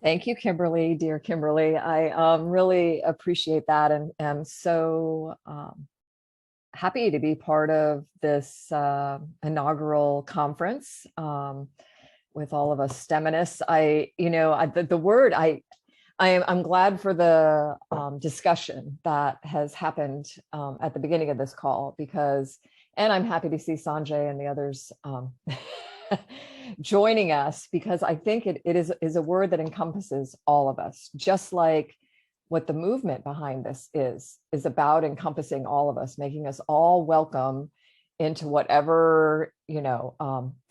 Thank you, Kimberly, dear Kimberly. I really appreciate that and am so happy to be part of this inaugural conference with all of us Steminists. The word I'm glad for the discussion that has happened at the beginning of this call and I'm happy to see Sanjay and the others joining us because I think it is a word that encompasses all of us, just like what the movement behind this is about encompassing all of us, making us all welcome into whatever,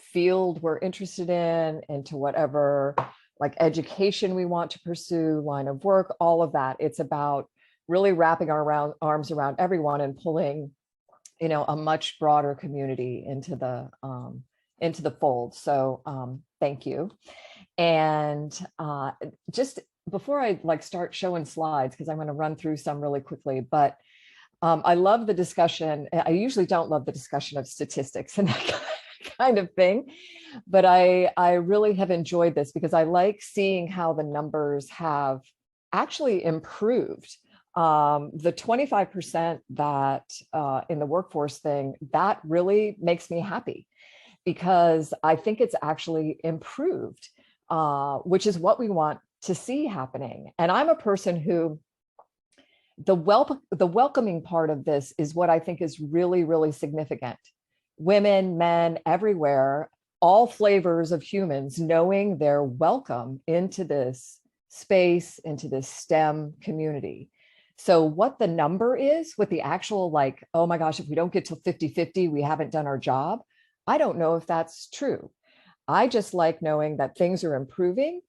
field we're interested in, into whatever like education we want to pursue, line of work, all of that. It's about really wrapping our arms around everyone and pulling, a much broader community into the fold. So thank you. And just before I start showing slides, because I'm going to run through some really quickly, but I love the discussion. I usually don't love the discussion of statistics and that kind of thing, but I really have enjoyed this because I like seeing how the numbers have actually improved. The 25% that in the workforce thing, that really makes me happy because I think it's actually improved, which is what we want to see happening. And I'm a person who the welcoming part of this is what I think is really, really significant. Women, men, everywhere, all flavors of humans knowing they're welcome into this space, into this STEM community. So what the number is, what the actual oh my gosh, if we don't get to 50-50, we haven't done our job. I don't know if that's true. I just like knowing that things are improving,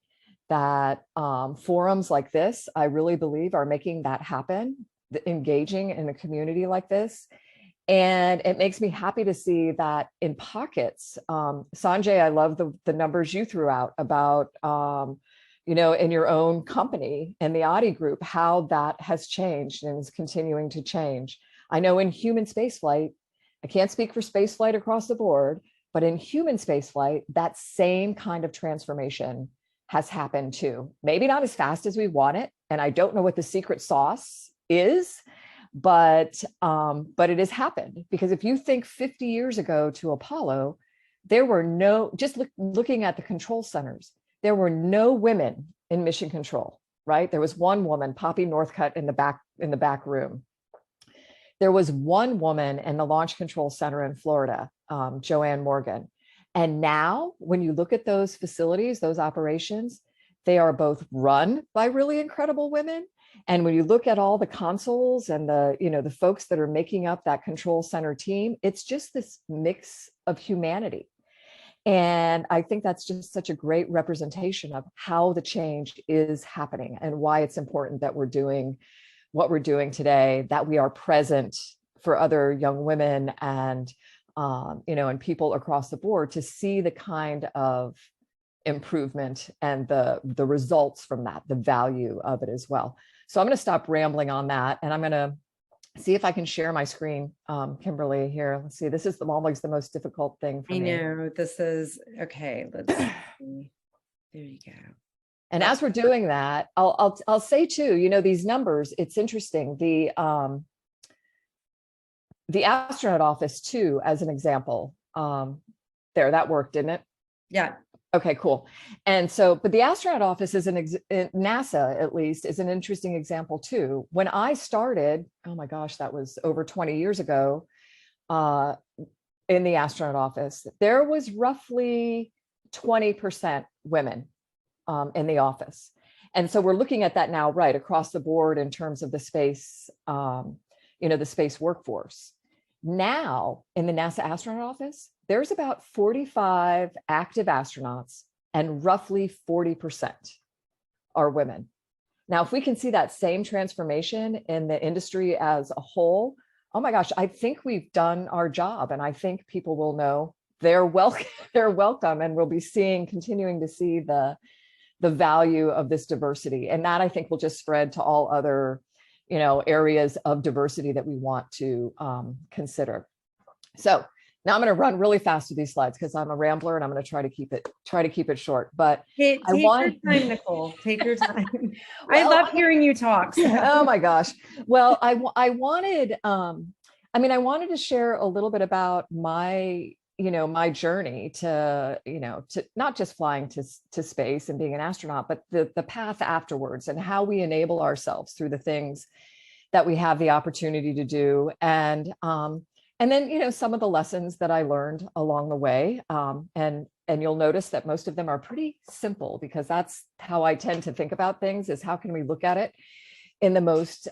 that forums like this, I really believe are making that happen, engaging in a community like this. And it makes me happy to see that in pockets. Sanjay, I love the numbers you threw out about, in your own company and the Audi group, how that has changed and is continuing to change. I know in human spaceflight, I can't speak for spaceflight across the board, but in human spaceflight, that same kind of transformation has happened too. Maybe not as fast as we want it. And I don't know what the secret sauce is, but it has happened. Because if you think 50 years ago to Apollo, there were looking at the control centers, there were no women in mission control, right? There was one woman, Poppy Northcutt, in the back room. There was one woman in the Launch Control Center in Florida, Joanne Morgan. And now when you look at those facilities, those operations, they are both run by really incredible women. And when you look at all the consoles and the folks that are making up that control center team, it's just this mix of humanity. And I think that's just such a great representation of how the change is happening and why it's important that we're doing what we're doing today, that we are present for other young women and and people across the board to see the kind of improvement and the results from that, the value of it as well. So I'm going to stop rambling on that, and I'm going to see if I can share my screen, Kimberly, here. Let's see. This is always the most difficult thing for me. I know this is okay. Let's see. There you go. And as we're doing that, I'll say too, these numbers, it's interesting. The astronaut office too, as an example, that worked, didn't it? Yeah. Okay, cool. And so, but the astronaut office is NASA, at least, is an interesting example too. When I started, oh my gosh, that was over 20 years ago, in the astronaut office, there was roughly 20% women in the office. And so we're looking at that now, right, across the board in terms of the space, the space workforce. Now in the NASA astronaut office, there's about 45 active astronauts and roughly 40% are women. Now, if we can see that same transformation in the industry as a whole, oh my gosh, I think we've done our job. And I think people will know they're welcome, and we'll be continuing to see the value of this diversity. And that I think will just spread to all other, areas of diversity that we want to consider. So Now I'm going to run really fast through these slides because I'm a rambler and I'm going to try to keep it short. But Take I want your time, Nicole. Take your time. I Well, love hearing you talk. So. Oh my gosh. Well, I wanted I wanted to share a little bit about my my journey to to not just flying to space and being an astronaut, but the path afterwards and how we enable ourselves through the things that we have the opportunity to do, and then some of the lessons that I learned along the way, and you'll notice that most of them are pretty simple, because that's how I tend to think about things, is how can we look at it in the most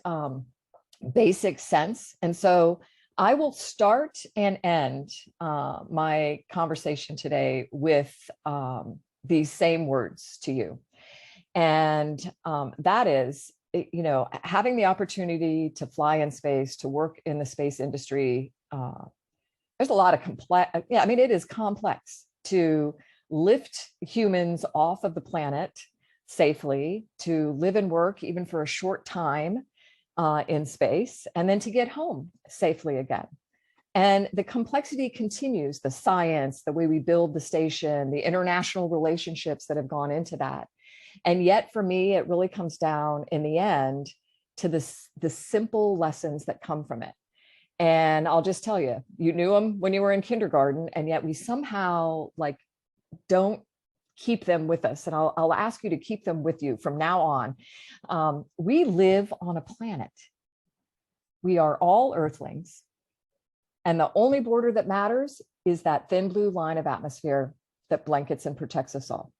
basic sense. And so I will start and end my conversation today with these same words to you. And that is, having the opportunity to fly in space, to work in the space industry. There's a lot of it is complex to lift humans off of the planet safely, to live and work even for a short time in space, and then to get home safely again. And the complexity continues, the science, the way we build the station, the international relationships that have gone into that. And yet for me, it really comes down in the end to the simple lessons that come from it. And I'll just tell you, you knew them when you were in kindergarten, and yet we somehow don't keep them with us. And I'll ask you to keep them with you from now on. We live on a planet. We are all Earthlings. And the only border that matters is that thin blue line of atmosphere that blankets and protects us all.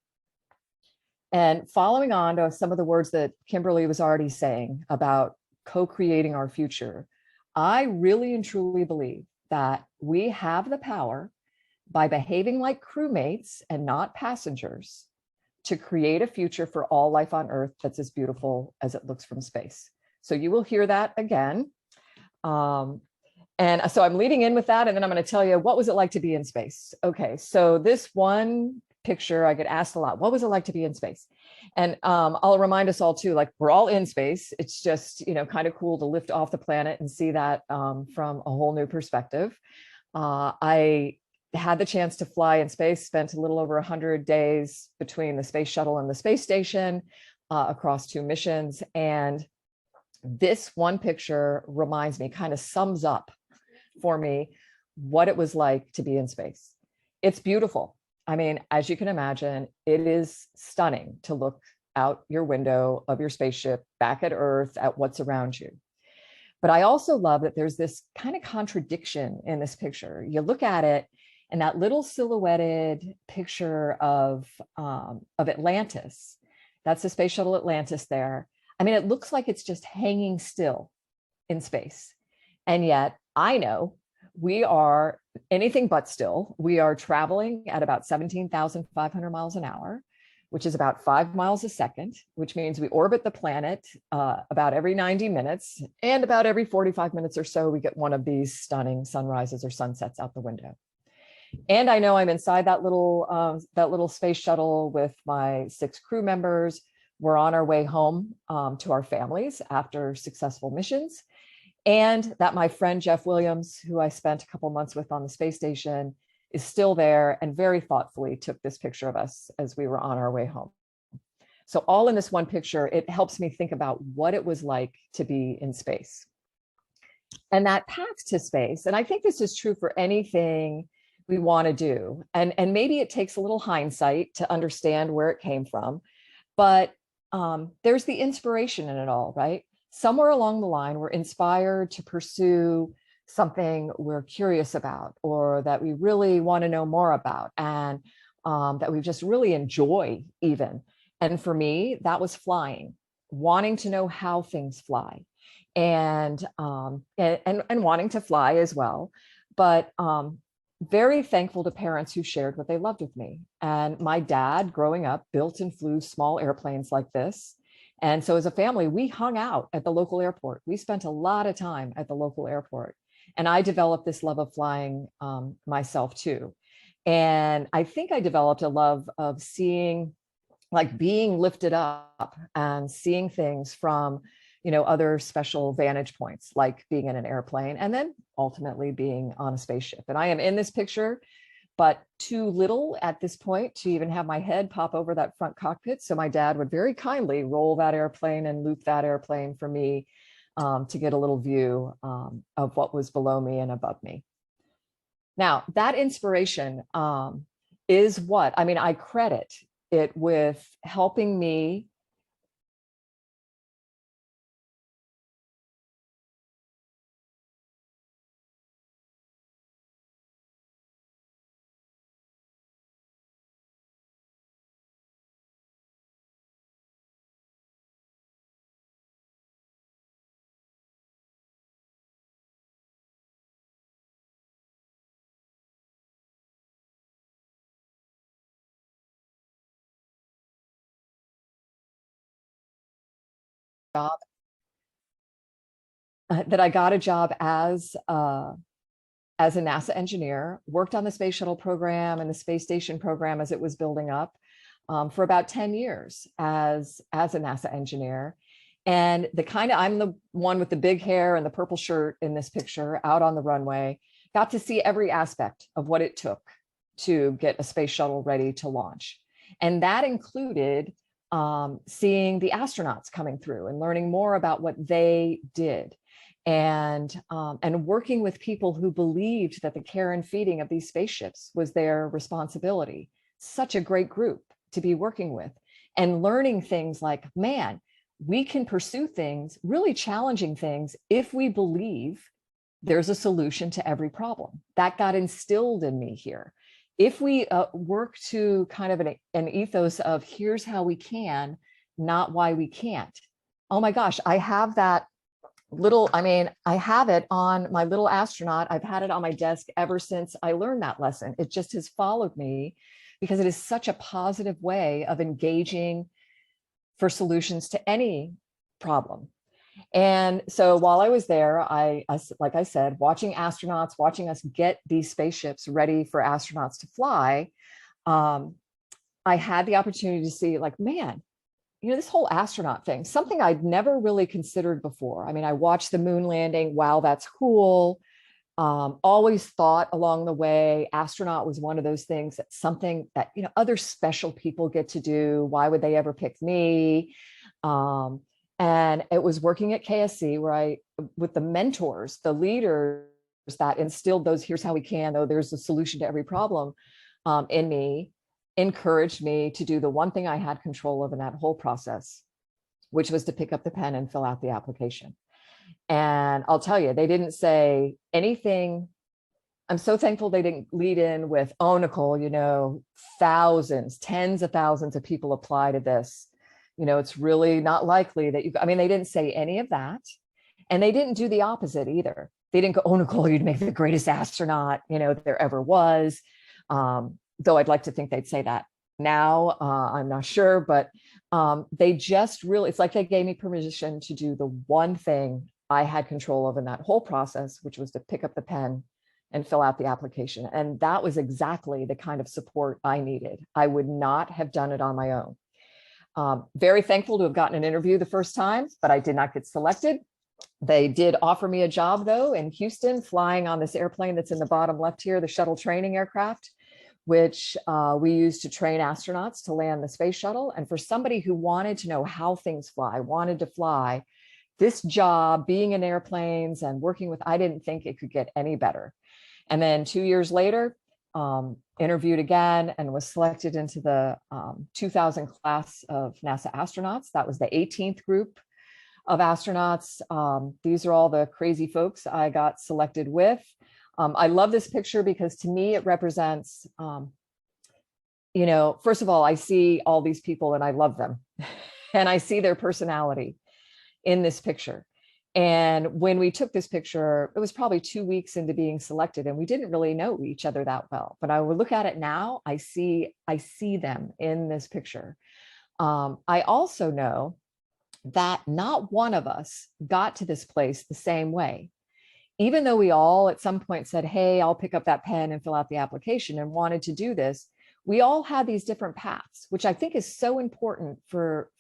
And following on to some of the words that Kimberly was already saying about co-creating our future, I really and truly believe that we have the power, by behaving like crewmates and not passengers, to create a future for all life on Earth that's as beautiful as it looks from space. So you will hear that again. And so I'm leading in with that, and then I'm going to tell you, what was it like to be in space? Okay, so this one picture, I get asked a lot, what was it like to be in space? And I'll remind us all too, we're all in space. It's just, kind of cool to lift off the planet and see that from a whole new perspective. I had the chance to fly in space, spent a little over 100 days between the space shuttle and the space station across 2 missions. And this one picture reminds me, kind of sums up for me what it was like to be in space. It's beautiful. I mean, as you can imagine, it is stunning to look out your window of your spaceship back at Earth at what's around you. But I also love that there's this kind of contradiction in this picture. You look at it, and that little silhouetted picture of Atlantis, that's the space shuttle Atlantis there. I mean, it looks like it's just hanging still in space. And yet I know we are anything but still. We are traveling at about 17,500 miles an hour, which is about 5 miles a second, which means we orbit the planet about every 90 minutes, and about every 45 minutes or so, we get one of these stunning sunrises or sunsets out the window. And I know I'm inside that little space shuttle with my 6 crew members. We're on our way home to our families after successful missions. And that my friend Jeff Williams, who I spent a couple months with on the space station, is still there and very thoughtfully took this picture of us as we were on our way home. So all in this one picture, it helps me think about what it was like to be in space. And that path to space, and I think this is true for anything we want to do. And maybe it takes a little hindsight to understand where it came from, but there's the inspiration in it all, right? Somewhere along the line, we're inspired to pursue something we're curious about, or that we really want to know more about, and that we just really enjoy even. And for me, that was flying, wanting to know how things fly, and wanting to fly as well. But very thankful to parents who shared what they loved with me. And my dad, growing up, built and flew small airplanes like this. And so as a family, we hung out at the local airport. We spent a lot of time at the local airport. And I developed this love of flying myself too. And I think I developed a love of seeing, like being lifted up and seeing things from other special vantage points, like being in an airplane and then ultimately being on a spaceship. And I am in this picture, but too little at this point to even have my head pop over that front cockpit. So my dad would very kindly roll that airplane and loop that airplane for me, to get a little view of what was below me and above me. Now, that inspiration is what, I credit it with helping me job, that I got a job as a NASA engineer, worked on the space shuttle program and the space station program as it was building up, for about 10 years as a NASA engineer. And I'm the one with the big hair and the purple shirt in this picture out on the runway, got to see every aspect of what it took to get a space shuttle ready to launch. And that included seeing the astronauts coming through and learning more about what they did, and working with people who believed that the care and feeding of these spaceships was their responsibility. Such a great group to be working with, and learning things like, man, we can pursue things, really challenging things, if we believe there's a solution to every problem. That got instilled in me here. If we work to kind of an ethos of here's how we can, not why we can't. Oh my gosh, I have that I have it on my little astronaut. I've had it on my desk ever since I learned that lesson. It just has followed me because it is such a positive way of engaging for solutions to any problem. And so while I was there, like I said, watching us get these spaceships ready for astronauts to fly, I had the opportunity to see, like, man, this whole astronaut thing, something I'd never really considered before. I watched the moon landing. Wow, that's cool. Always thought along the way, astronaut was one of those things, that's something that, other special people get to do. Why would they ever pick me? And it was working at KSC where with the mentors, the leaders that instilled those, here's how we can, though there's a solution to every problem, in me, encouraged me to do the one thing I had control of in that whole process, which was to pick up the pen and fill out the application. And I'll tell you, they didn't say anything. I'm so thankful they didn't lead in with, oh, Nicole, thousands, tens of thousands of people apply to this. It's really not likely that they didn't say any of that. And they didn't do the opposite either. They didn't go, oh, Nicole, you'd make the greatest astronaut, there ever was. Though I'd like to think they'd say that now, I'm not sure, but they just really, it's like they gave me permission to do the one thing I had control of in that whole process, which was to pick up the pen and fill out the application. And that was exactly the kind of support I needed. I would not have done it on my own. Very thankful to have gotten an interview the first time, but I did not get selected. They did offer me a job, though, in Houston, flying on this airplane that's in the bottom left here, the shuttle training aircraft, which we use to train astronauts to land the space shuttle. And for somebody who wanted to know how things fly, wanted to fly, this job, being in airplanes and working with, I didn't think it could get any better. And then 2 years later, interviewed again and was selected into the 2000 class of NASA astronauts. That was the 18th group of astronauts. These are all the crazy folks I got selected with. I love this picture because to me, it represents, first of all, I see all these people and I love them and I see their personality in this picture. And when we took this picture, it was probably 2 weeks into being selected and we didn't really know each other that well, but I would look at it now, I see them in this picture. I also know that not one of us got to this place the same way. Even though we all at some point said, hey, I'll pick up that pen and fill out the application and wanted to do this, we all had these different paths, which I think is so important for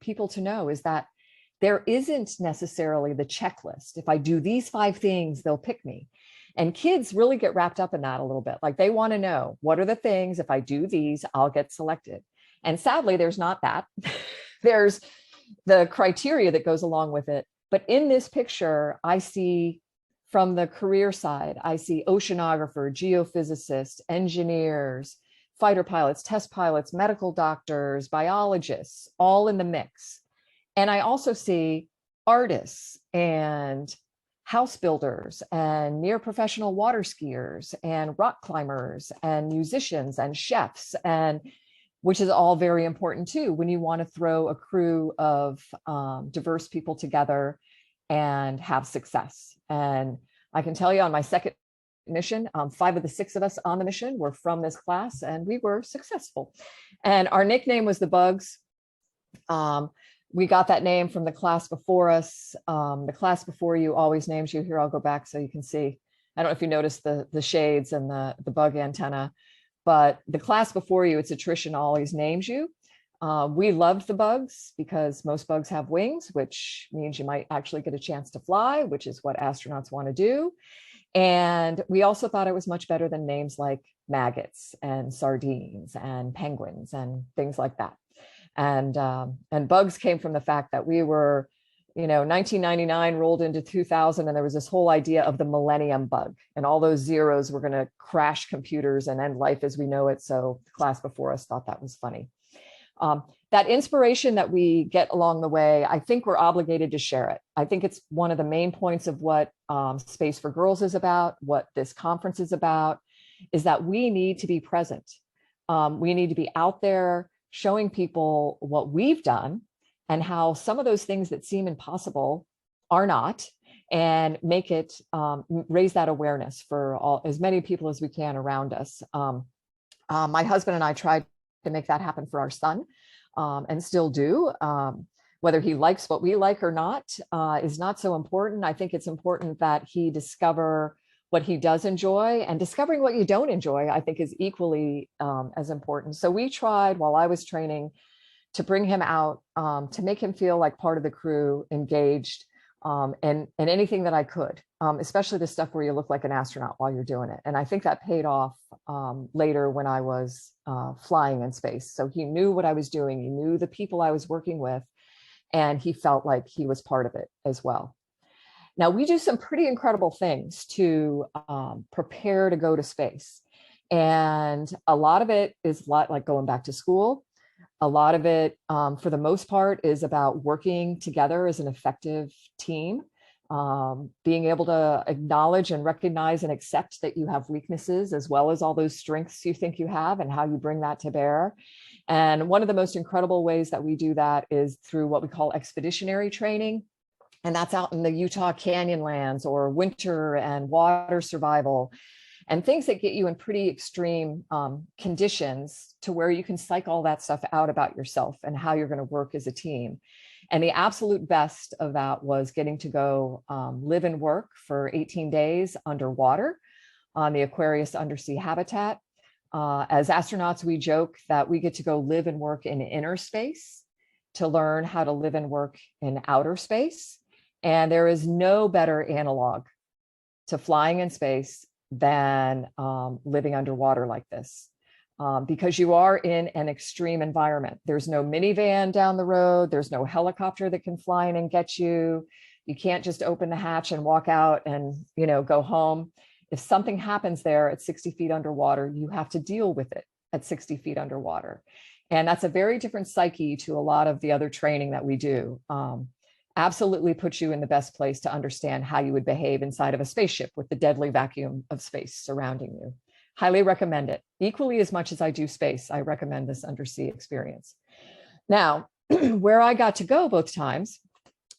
people to know, is that there isn't necessarily the checklist. If I do these 5 things, they'll pick me. And kids really get wrapped up in that a little bit. Like they want to know, what are the things, if I do these, I'll get selected. And sadly, there's not that. There's the criteria that goes along with it. But in this picture, I see from the career side, I see oceanographer, geophysicist, engineers, fighter pilots, test pilots, medical doctors, biologists, all in the mix. And I also see artists and house builders and near professional water skiers and rock climbers and musicians and chefs, and which is all very important too when you want to throw a crew of diverse people together and have success. And I can tell you on my second mission, 5 of the 6 of us on the mission were from this class, and we were successful. And our nickname was the Bugs. We got that name from the class before us. The class before you always names you. Here, I'll go back so you can see. I don't know if you noticed the shades and the bug antenna, but the class before you, its attrition always names you. We loved the bugs because most bugs have wings, which means you might actually get a chance to fly, which is what astronauts want to do. And we also thought it was much better than names like maggots and sardines and penguins and things like that. And bugs came from the fact that we were, 1999 rolled into 2000, and there was this whole idea of the millennium bug, and all those zeros were going to crash computers and end life as we know it. So the class before us thought that was funny. That inspiration that we get along the way, I think we're obligated to share it. I think it's one of the main points of what Space4Girls is about, what this conference is about, is that we need to be present. We need to be out there showing people what we've done and how some of those things that seem impossible are not, and make it, raise that awareness for as many people as we can around us. My husband and I tried to make that happen for our son, and still do. Whether he likes what we like or not is not so important. I think it's important that he discover what he does enjoy, and discovering what you don't enjoy, I think, is equally as important. So we tried, while I was training, to bring him out, to make him feel like part of the crew, engaged, and anything that I could, especially the stuff where you look like an astronaut while you're doing it. And I think that paid off later when I was flying in space. So he knew what I was doing, he knew the people I was working with, and he felt like he was part of it as well. Now, we do some pretty incredible things to prepare to go to space. And a lot of it is like going back to school. A lot of it, for the most part, is about working together as an effective team, being able to acknowledge and recognize and accept that you have weaknesses, as well as all those strengths you think you have, and how you bring that to bear. And one of the most incredible ways that we do that is through what we call expeditionary training. And that's out in the Utah Canyonlands, or winter and water survival, and things that get you in pretty extreme conditions, to where you can psych all that stuff out about yourself and how you're going to work as a team. And the absolute best of that was getting to go live and work for 18 days underwater on the Aquarius undersea habitat. As astronauts, we joke that we get to go live and work in inner space to learn how to live and work in outer space. And there is no better analog to flying in space than living underwater like this, because you are in an extreme environment. There's no minivan down the road. There's no helicopter that can fly in and get you. You can't just open the hatch and walk out and, go home. If something happens there at 60 feet underwater, you have to deal with it at 60 feet underwater. And that's a very different psyche to a lot of the other training that we do. Absolutely puts you in the best place to understand how you would behave inside of a spaceship with the deadly vacuum of space surrounding you. Highly recommend it. Equally as much as I do space, I recommend this undersea experience. Now, where I got to go both times,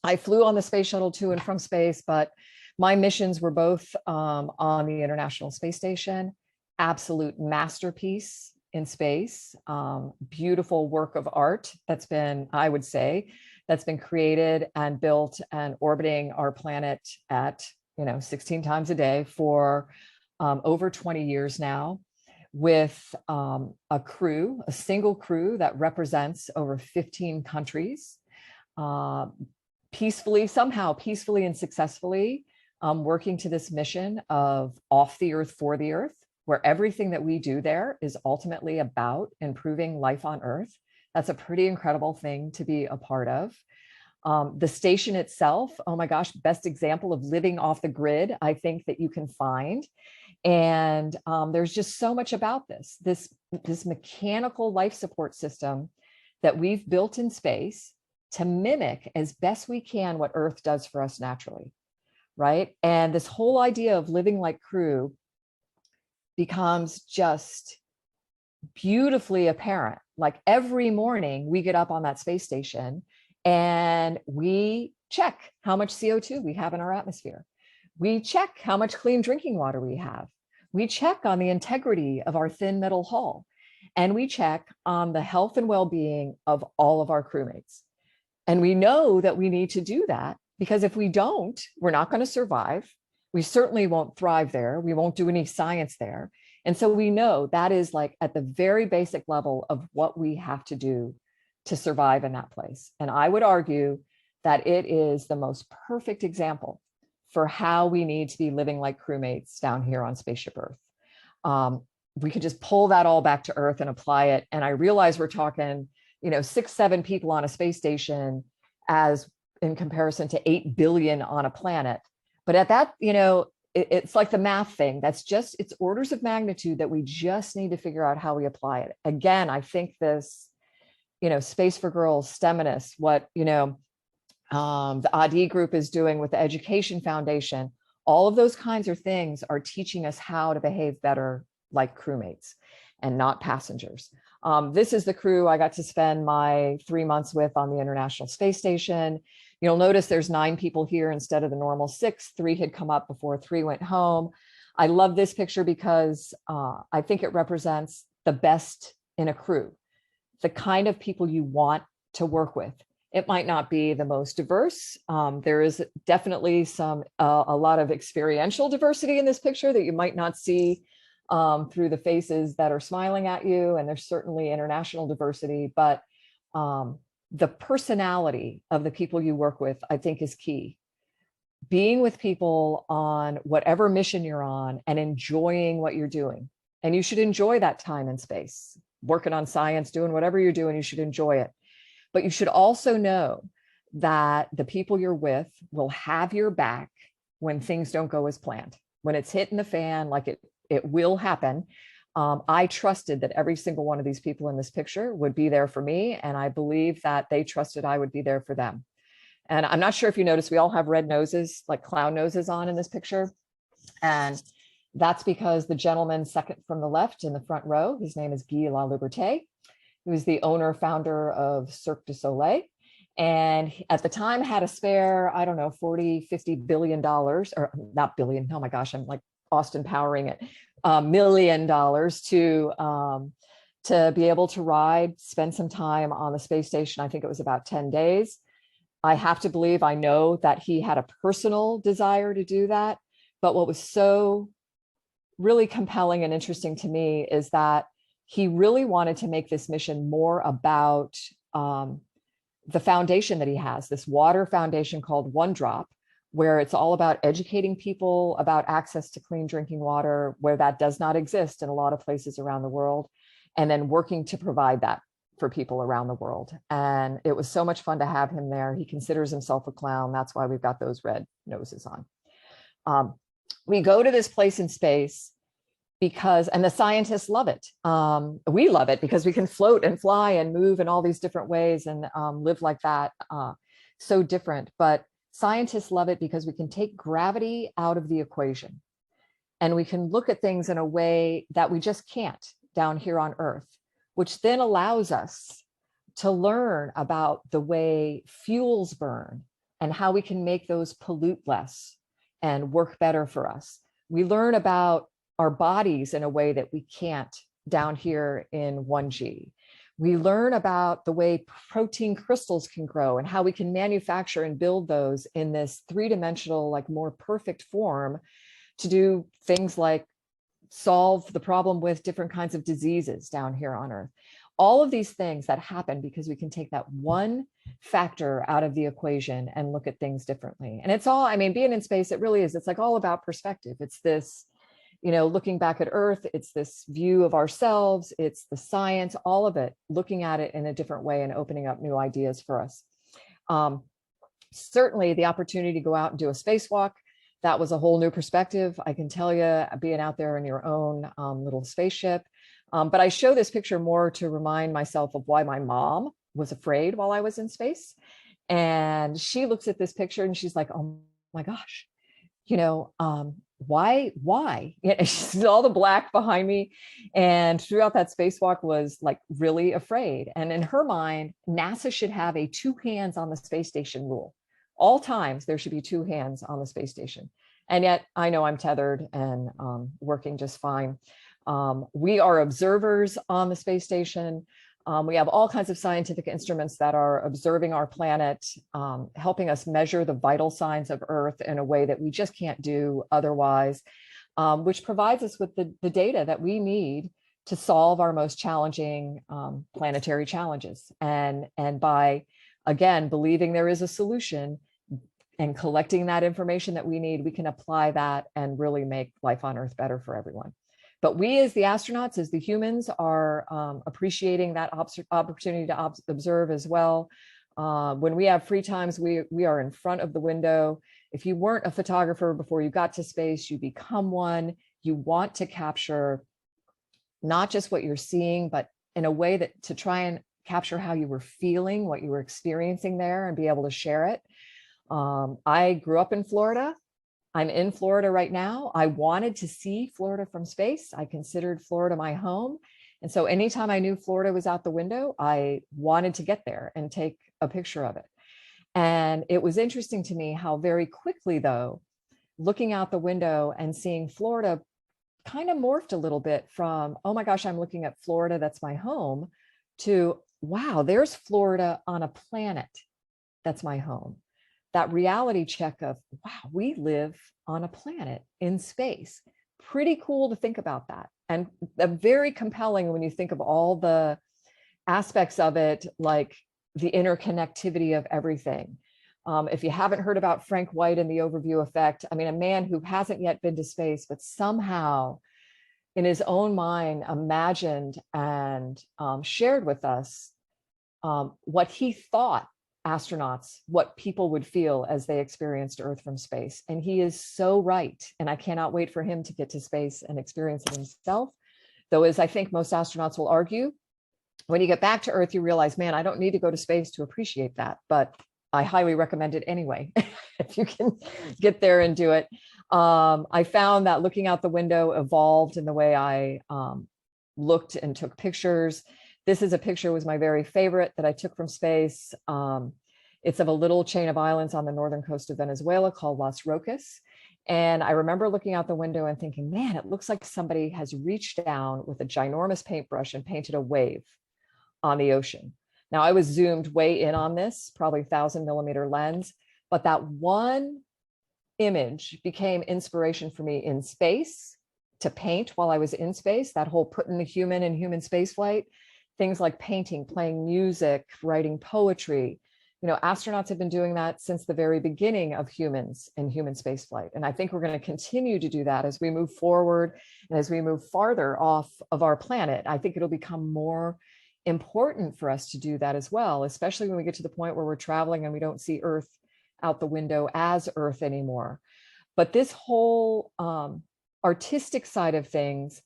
I flew on the space shuttle to and from space, but my missions were both on the International Space Station. Absolute masterpiece in space. Beautiful work of art that's been, I would say, that's been created and built and orbiting our planet at 16 times a day for over 20 years now, with a crew, a single crew that represents over 15 countries, peacefully, somehow peacefully and successfully working to this mission of off the earth for the earth, where everything that we do there is ultimately about improving life on earth. That's a pretty incredible thing to be a part of. The station itself, oh my gosh, best example of living off the grid, I think, that you can find. And there's just so much about this mechanical life support system that we've built in space to mimic as best we can what Earth does for us naturally, right? And this whole idea of living like crew becomes just beautifully apparent. Like every morning we get up on that space station and we check how much CO2 we have in our atmosphere. We check how much clean drinking water we have. We check on the integrity of our thin metal hull. And we check on the health and well-being of all of our crewmates. And we know that we need to do that because if we don't, we're not going to survive. We certainly won't thrive there. We won't do any science there. And so we know that is like at the very basic level of what we have to do to survive in that place. And I would argue that it is the most perfect example for how we need to be living like crewmates down here on Spaceship Earth. We could just pull that all back to Earth and apply it. And I realize we're talking, 6, 7 people on a space station as in comparison to 8 billion on a planet. But at that, it's like the math thing. It's orders of magnitude that we just need to figure out how we apply it. Again, I think this, Space4Girls, Steminist, what, the AD group is doing with the Education Foundation, all of those kinds of things are teaching us how to behave better like crewmates and not passengers. This is the crew I got to spend my 3 months with on the International Space Station. You'll notice there's 9 people here instead of the normal 6. 3 had come up before 3 went home. I love this picture because I think it represents the best in a crew, the kind of people you want to work with. It might not be the most diverse. There is definitely a lot of experiential diversity in this picture that you might not see through the faces that are smiling at you. And there's certainly international diversity, but the personality of the people you work with, I think, is key. Being with people on whatever mission you're on and enjoying what you're doing. And you should enjoy that time in space, working on science, doing whatever you're doing, you should enjoy it. But you should also know that the people you're with will have your back when things don't go as planned. When it's hitting the fan, like it will happen. I trusted that every single one of these people in this picture would be there for me. And I believe that they trusted I would be there for them. And I'm not sure if you noticed, we all have red noses, like clown noses on in this picture. And that's because the gentleman second from the left in the front row, his name is Guy Laliberté. He was the owner, founder of Cirque du Soleil. And at the time had a spare, I don't know, 40, $50 billion, or not billion. Oh my gosh, I'm like Austin powering it. $1 million to be able to ride, spend some time on the space station. I think it was about 10 days. I have to believe, I know that he had a personal desire to do that. But what was so really compelling and interesting to me is that he really wanted to make this mission more about the foundation that he has, this water foundation called One Drop, where it's all about educating people about access to clean drinking water, where that does not exist in a lot of places around the world, and then working to provide that for people around the world. And it was so much fun to have him there. He considers himself a clown. That's why we've got those red noses on. We go to this place in space because, and the scientists love it. We love it because we can float and fly and move in all these different ways and live like that. So different, but scientists love it because we can take gravity out of the equation and we can look at things in a way that we just can't down here on Earth, which then allows us to learn about the way fuels burn and how we can make those pollute less and work better for us. We learn about our bodies in a way that we can't down here in 1G. We learn about the way protein crystals can grow and how we can manufacture and build those in this 3-dimensional, like more perfect form to do things like solve the problem with different kinds of diseases down here on Earth. All of these things that happen because we can take that one factor out of the equation and look at things differently. And it's all, I mean, being in space, it really is, it's like all about perspective. It's this, you know, looking back at Earth, it's this view of ourselves, it's the science, all of it, looking at it in a different way and opening up new ideas for us. Certainly the opportunity to go out and do a spacewalk, that was a whole new perspective. I can tell you, being out there in your own little spaceship. But I show this picture more to remind myself of why my mom was afraid while I was in space. And she looks at this picture and she's like, oh my gosh, you know, why? You know, she sees all the black behind me. And throughout that spacewalk was like really afraid. And in her mind, NASA should have a 2 hands on the space station rule. All times there should be 2 hands on the space station. And yet I know I'm tethered and working just fine. We are observers on the space station. We have all kinds of scientific instruments that are observing our planet, helping us measure the vital signs of Earth in a way that we just can't do otherwise, which provides us with the data that we need to solve our most challenging planetary challenges. And by, again, believing there is a solution and collecting that information that we need, we can apply that and really make life on Earth better for everyone. But we as the astronauts, as the humans, are appreciating that opportunity to observe as well. When we have free times, we are in front of the window. If you weren't a photographer before you got to space, you become one. You want to capture not just what you're seeing, but in a way that to try and capture how you were feeling, what you were experiencing there, and be able to share it. I grew up in Florida. I'm in Florida right now. I wanted to see Florida from space. I considered Florida my home. And so anytime I knew Florida was out the window, I wanted to get there and take a picture of it. And it was interesting to me how very quickly, though, looking out the window and seeing Florida kind of morphed a little bit from, oh my gosh, I'm looking at Florida, that's my home, to, wow, there's Florida on a planet that's my home. That reality check of, wow, we live on a planet in space. Pretty cool to think about that. And very compelling when you think of all the aspects of it, like the interconnectivity of everything. If you haven't heard about Frank White and the overview effect, I mean, a man who hasn't yet been to space, but somehow in his own mind imagined and shared with us what he thought astronauts, what people would feel as they experienced Earth from space. And he is so right. And I cannot wait for him to get to space and experience it himself. Though, as I think most astronauts will argue, when you get back to Earth, you realize, man, I don't need to go to space to appreciate that, but I highly recommend it anyway, if you can get there and do it. I found that looking out the window evolved in the way I looked and took pictures. This is a picture, was my very favorite that I took from space. It's of a little chain of islands on the northern coast of Venezuela called Las Rocas. And I remember looking out the window and thinking, man, it looks like somebody has reached down with a ginormous paintbrush and painted a wave on the ocean. Now, I was zoomed way in on this, probably 1,000mm lens, but that one image became inspiration for me in space to paint while I was in space, that whole putting the human in human spaceflight, things like painting, playing music, writing poetry. You know, astronauts have been doing that since the very beginning of humans in human spaceflight. And I think we're going to continue to do that as we move forward and as we move farther off of our planet. I think it'll become more important for us to do that as well, especially when we get to the point where we're traveling and we don't see Earth out the window as Earth anymore. But this whole artistic side of things,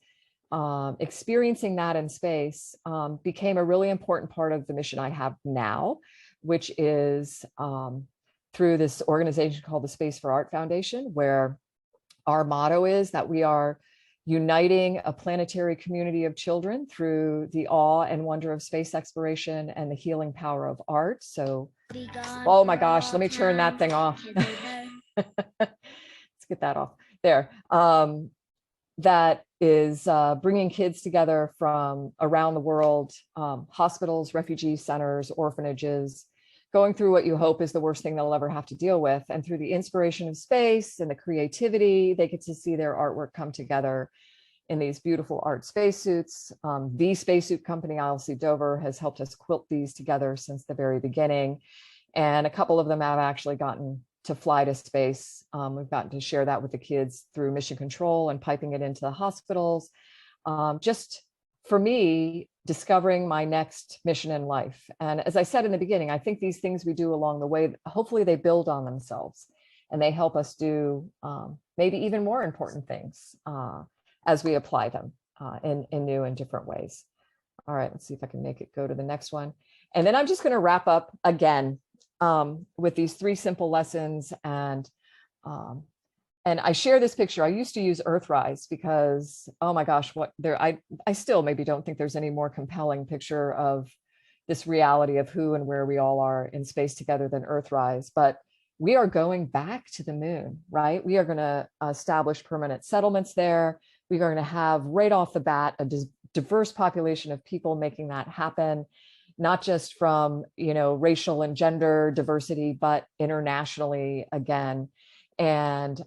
experiencing that in space became a really important part of the mission I have now, which is through this organization called the Space4Art Foundation, where our motto is that we are uniting a planetary community of children through the awe and wonder of space exploration and the healing power of art. So, oh my gosh, let me turn that thing off. Let's get that off there. That is bringing kids together from around the world, hospitals, refugee centers, orphanages, going through what you hope is the worst thing they'll ever have to deal with. And through the inspiration of space and the creativity, they get to see their artwork come together in these beautiful art spacesuits. The spacesuit company, ILC Dover, has helped us quilt these together since the very beginning. And a couple of them have actually gotten to fly to space. We've gotten to share that with the kids through mission control and piping it into the hospitals. Just for me, discovering my next mission in life. And as I said in the beginning, I think these things we do along the way, hopefully they build on themselves and they help us do maybe even more important things as we apply them in new and different ways. All right, let's see if I can make it go to the next one. And then I'm just going to wrap up again with these 3 simple lessons. And I share this picture. I used to use Earthrise because, oh my gosh, I still maybe don't think there's any more compelling picture of this reality of who and where we all are in space together than Earthrise. But we are going back to the moon, right? We are going to establish permanent settlements there. We are going to have right off the bat a diverse population of people making that happen, not just from, racial and gender diversity, but internationally again. And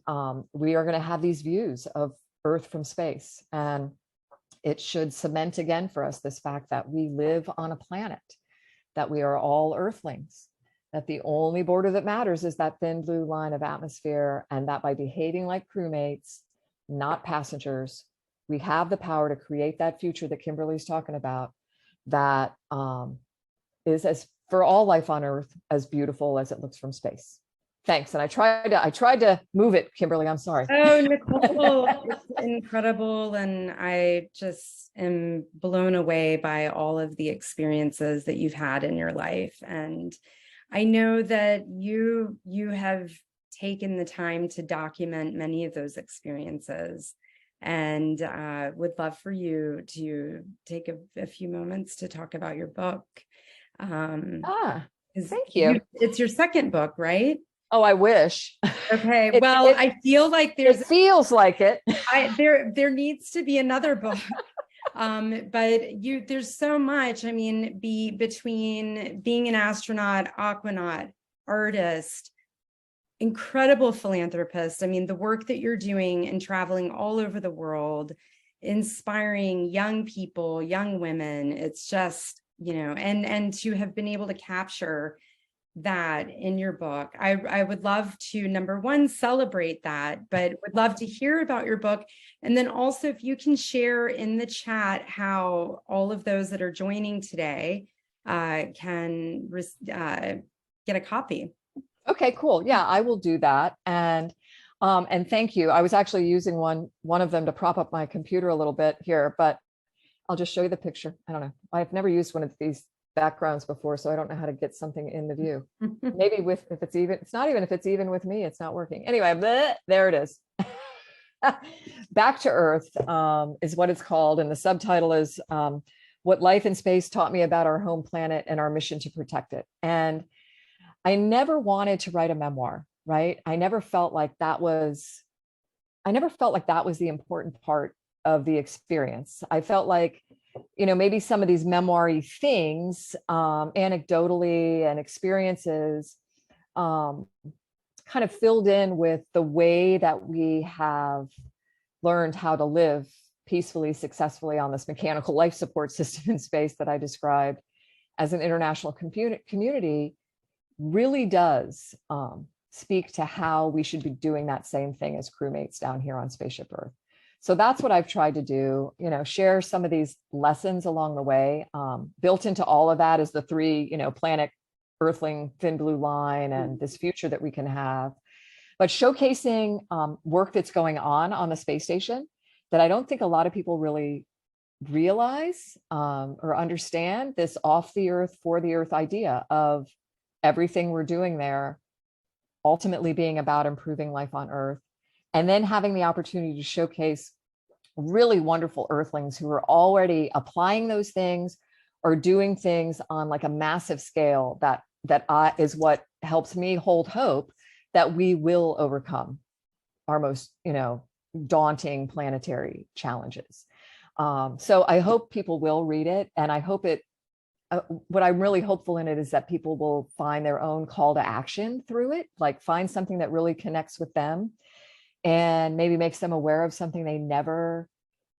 we are going to have these views of Earth from space. And it should cement again for us this fact that we live on a planet, that we are all Earthlings, that the only border that matters is that thin blue line of atmosphere, and that by behaving like crewmates, not passengers, we have the power to create that future that Kimberly's talking about, that is, as for all life on Earth, as beautiful as it looks from space. Thanks. And I tried to move it, Kimberly. I'm sorry. Oh, Nicole, it's incredible. And I just am blown away by all of the experiences that you've had in your life. And I know that you have taken the time to document many of those experiences, and would love for you to take a few moments to talk about your book. Thank you. It's your second book, right? Oh, I wish. Okay. Well, I feel like it feels like it. There needs to be another book. But there's so much, I mean, between being an astronaut, aquanaut, artist, incredible philanthropist. I mean, the work that you're doing and traveling all over the world, inspiring young people, young women, it's just, and to have been able to capture that in your book. I would love to, number one, celebrate that, but would love to hear about your book. And then also if you can share in the chat how all of those that are joining today can get a copy. Okay, cool. Yeah, I will do that. And thank you. I was actually using one of them to prop up my computer a little bit here, but I'll just show you the picture. I don't know. I've never used one of these backgrounds before, so I don't know how to get something in the view. Maybe it's not even if it's even with me, it's not working. Anyway, there it is. Back to Earth is what it's called, and the subtitle is What Life in Space Taught Me About Our Home Planet and Our Mission to Protect It. And I never wanted to write a memoir, right? I never felt like that was the important part of the experience. I felt like, maybe some of these memoir-y things, anecdotally and experiences, kind of filled in with the way that we have learned how to live peacefully, successfully on this mechanical life support system in space that I described as an international community really does speak to how we should be doing that same thing as crewmates down here on Spaceship Earth. So that's what I've tried to do, share some of these lessons along the way. Built into all of that is the 3, planet, Earthling, thin blue line, and this future that we can have. But showcasing work that's going on the space station that I don't think a lot of people really realize or understand, this off the Earth, for the Earth idea of everything we're doing there ultimately being about improving life on Earth. And then having the opportunity to showcase really wonderful Earthlings who are already applying those things or doing things on like a massive scale that is what helps me hold hope that we will overcome our most, daunting planetary challenges. So I hope people will read it, and I hope what I'm really hopeful in it is that people will find their own call to action through it, like find something that really connects with them and maybe makes them aware of something they never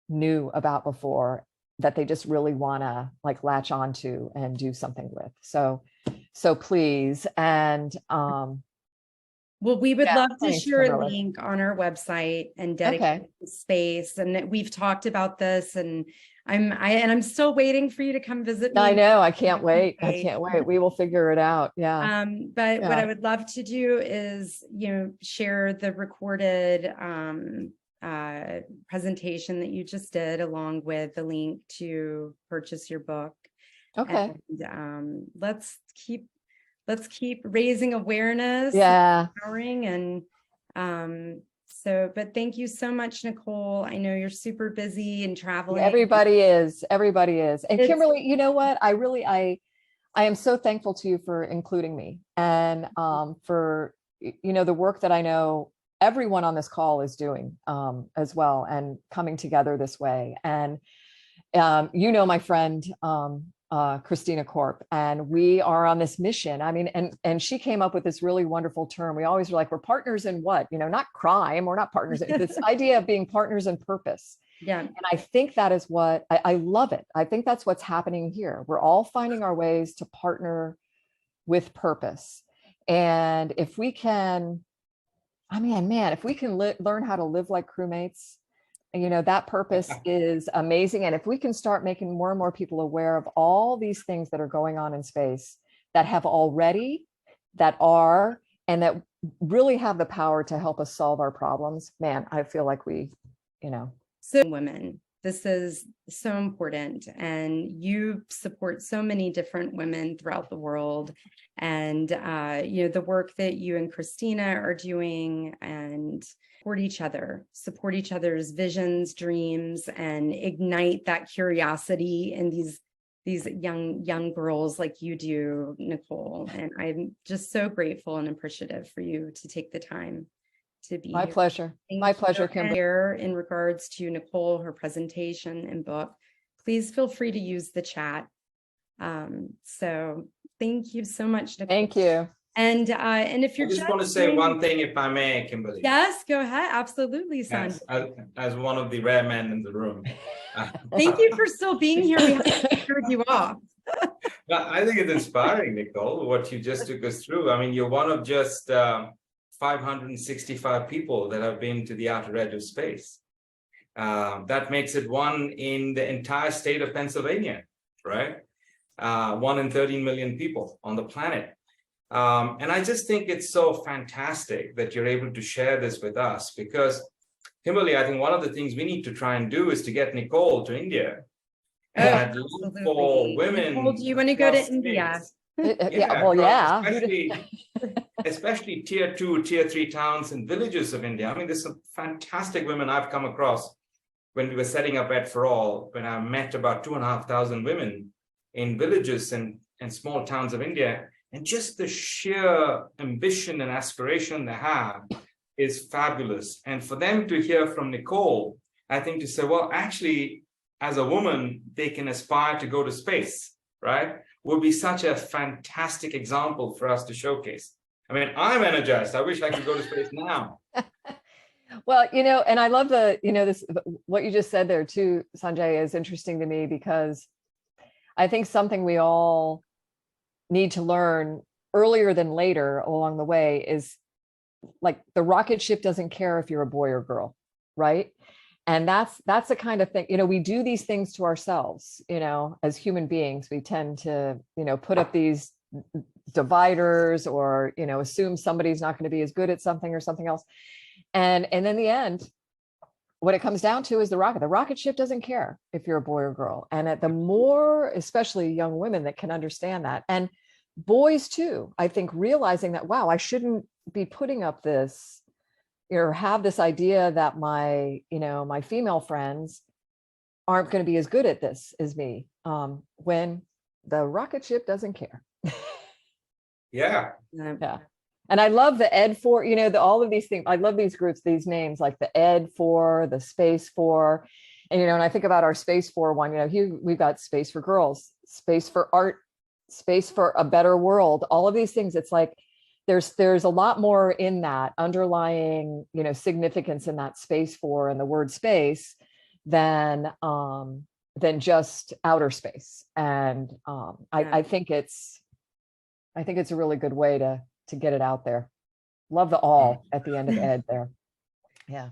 knew about before that they just really want to like latch onto and do something with. So please. And well, we would love to thanks, share a Kimberly. link on our website and dedicate the space. And we've talked about this, and I'm still waiting for you to come visit me. I know. I can't wait. I can't wait. We will figure it out. Yeah. But what I would love to do is, share the recorded presentation that you just did, along with the link to purchase your book. Okay. And let's keep raising awareness. Yeah. Empowering. And but thank you so much, Nicole. I know you're super busy and traveling. Everybody is. And Kimberly, you know what? I am so thankful to you for including me, and for, the work that I know everyone on this call is doing as well, and coming together this way. And my friend Christina Korp, and we are on this mission. I mean, and she came up with this really wonderful term. We always were like, we're partners in what? Not crime. We're not partners. This idea of being partners in purpose. Yeah. And I think that is what I love it. I think that's what's happening here. We're all finding our ways to partner with purpose. And if we can, if we can learn how to live like crewmates, that purpose is amazing. And if we can start making more and more people aware of all these things that are going on in space that have already, that are, and that really have the power to help us solve our problems, man, I feel like So women, this is so important, and you support so many different women throughout the world. And, the work that you and Christina are doing, and support each other's visions, dreams, and ignite that curiosity in these young girls like you do, Nicole. And I'm just so grateful and appreciative for you to take the time to be my here. pleasure. My pleasure, Kimberly. In regards to Nicole, her presentation and book, please feel free to use the chat. So thank you so much, Nicole. Thank you. And if you're I just want to say one thing, if I may, Kimberly. Yes, go ahead. Absolutely, son. Yes, as one of the rare men in the room. Thank you for still being here. We haven't heard you off. Well, I think it's inspiring, Nicole, what you just took us through. I mean, you're one of just 565 people that have been to the outer edge of space. That makes it one in the entire state of Pennsylvania, right? 1 in 13 million people on the planet. And I just think it's so fantastic that you're able to share this with us, because Kimberly, I think one of the things we need to try and do is to get Nicole to India. And look for women. Nicole, do you want to go to India? Especially tier 2, tier 3 towns and villages of India. I mean, there's some fantastic women I've come across when we were setting up Ed for All, when I met about 2,500 women in villages and small towns of India. And just the sheer ambition and aspiration they have is fabulous. And for them to hear from Nicole, I think to say, well, actually, as a woman, they can aspire to go to space, right? Would be such a fantastic example for us to showcase. I mean, I'm energized. I wish I could go to space now. Well, and I love what you just said there too, Sanjay, is interesting to me, because I think something we all need to learn earlier than later along the way is, like, the rocket ship doesn't care if you're a boy or girl, right? And that's the kind of thing, we do these things to ourselves, as human beings. We tend to, put up these dividers, or, assume somebody's not going to be as good at something or something else. And in the end, what it comes down to is the rocket ship doesn't care if you're a boy or girl. And the more, especially young women, that can understand that, and boys too, I think, realizing that, wow, I shouldn't be putting up this, or have this idea that my female friends aren't going to be as good at this as me, when the rocket ship doesn't care. Yeah. And I love the Ed for, all of these things. I love these groups, these names, like the Ed for, the Space for, and, and I think about our Space for one, here we've got Space for Girls, Space for Art, Space for a Better World, all of these things. It's like, there's a lot more in that underlying, significance in that space for, and the word space, than just outer space. And I think it's a really good way to get it out there. Love the all at the end of Ed there. Yeah.